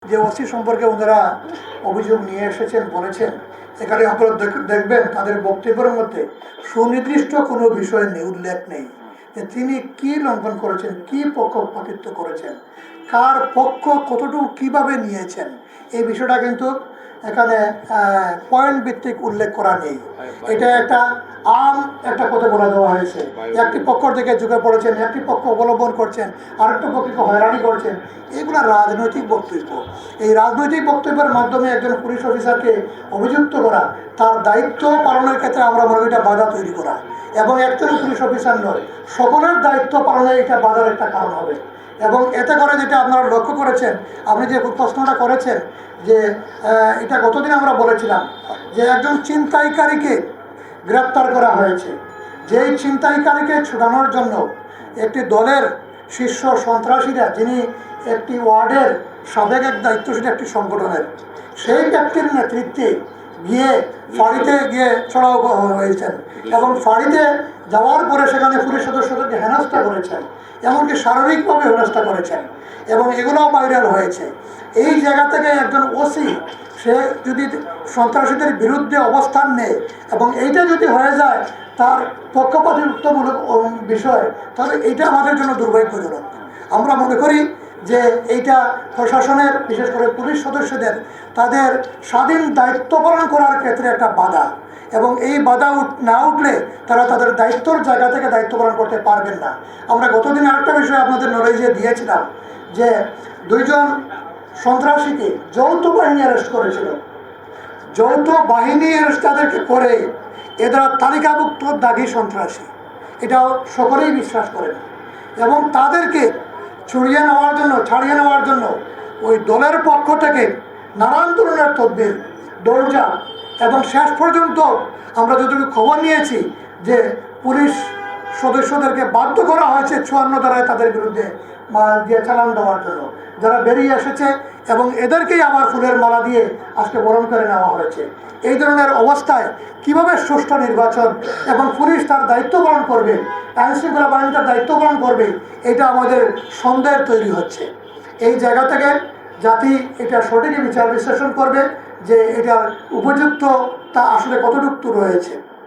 যে ওসি সম্পর্কে ওনারা অভিযোগ নিয়ে এসেছেন বলেছেন, এখানে আপনারা দেখবেন তাদের বক্তব্যের মধ্যে সুনির্দিষ্ট কোনো বিষয় নেই, উল্লেখ নেই যে তিনি কি লঙ্ঘন করেছেন, কি পক্ষপাতিত্ব করেছেন, কার পক্ষ কতটুকু কিভাবে নিয়েছেন, এই বিষয়টা কিন্তু এখানে পয়েন্ট ভিত্তিক উল্লেখ করা নেই। এটা একটা একটা কথা বলে দেওয়া হয়েছে, একটি পক্ষর দিকে ঝুঁকে পড়েছেন, একটি পক্ষ অবলম্বন করছেন, আরেকটা পক্ষকে হয়রানি করছেন। এগুলো রাজনৈতিক বক্তব্য। এই রাজনৈতিক বক্তব্যের মাধ্যমে একজন পুলিশ অফিসারকে অভিযুক্ত করা, তার দায়িত্ব পালনের ক্ষেত্রে আমরা মনে করি এটা বাধা তৈরি করা, এবং একজন পুলিশ অফিসার নয়, সকলের দায়িত্ব পালনে এটা বাধার একটা কারণ হবে। এবং এতে করে যেটা আপনারা লক্ষ্য করেছেন, আপনি যে প্রশ্নটা করেছেন যে এটা গতদিন আমরা বলেছিলাম যে একজন ছিনতাইকারীকে গ্রেপ্তার করা হয়েছে, যেই ছিনতাইকারীকে ছুটানোর জন্য একটি দলের শীর্ষ সন্ত্রাসীরা, যিনি একটি ওয়ার্ডের সাবেক এক দায়িত্বশীল একটি সংগঠনের, সেই ব্যক্তির নেতৃত্বে গিয়ে ফাঁড়িতে গিয়ে চড়াও হয়েছেন, এবং ফাঁড়িতে যাওয়ার পরে সেখানে পুলিশ সদস্যদেরকে হেনস্থা করেছেন, এমনকি শারীরিকভাবে হেনস্থা করেছেন, এবং এগুলোও ভাইরাল হয়েছে। এই জায়গা থেকে একজন ওসি সে যদি সন্ত্রাসীদের বিরুদ্ধে অবস্থান নেয় এবং এইটা যদি হয়ে যায় তার পক্ষপাতিত্বমূলক বিষয়, তাহলে এইটা আমাদের জন্য দুর্ভাগ্যজনক। আমরা মনে করি যে এইটা প্রশাসনের, বিশেষ করে পুলিশ সদস্যদের তাদের স্বাধীন দায়িত্ব পালন করার ক্ষেত্রে একটা বাধা, এবং এই বাধা না উঠলে তারা তাদের দায়িত্বর জায়গা থেকে দায়িত্ব পালন করতে পারবেন না। আমরা গতদিন আরেকটা বিষয় আপনাদের নলেজে দিয়েছিলাম যে 2 জন সন্ত্রাসীকে যৌথ বাহিনী অ্যারেস্ট করেছিল। যৌথ বাহিনী অ্যারেস্ট তাদেরকে করে এরা তালিকাভুক্ত দাগী সন্ত্রাসী, এটাও সকলেই বিশ্বাস করেন, এবং তাদেরকে ছাড়িয়ে নেওয়ার জন্য ওই দলের পক্ষ থেকে নানান ধরনের তদবির, দরজা, এবং শেষ পর্যন্ত আমরা যতটুকু খবর নিয়েছি যে পুলিশ সদস্যদেরকে বাধ্য করা হয়েছে 54 ধারায় তাদের বিরুদ্ধে দিয়ে চালান দেওয়ার জন্য, যারা বেরিয়ে এসেছে, এবং এদেরকেই আবার ফুলের মালা দিয়ে আজকে বরণ করে নেওয়া হয়েছে। এই ধরনের অবস্থায় কিভাবে সুষ্ঠু নির্বাচন এবং পুলিশ তার দায়িত্ব পালন করবে, আইনশৃঙ্খলা বাহিনী তার দায়িত্ব পালন করবে, এটা আমাদের সন্দেহের তৈরি হচ্ছে। এই জায়গা থেকে জাতি এটা সঠিক বিচার বিশ্লেষণ করবে যে এটার উপযুক্ত তা আসলে কতটুকু রয়েছে।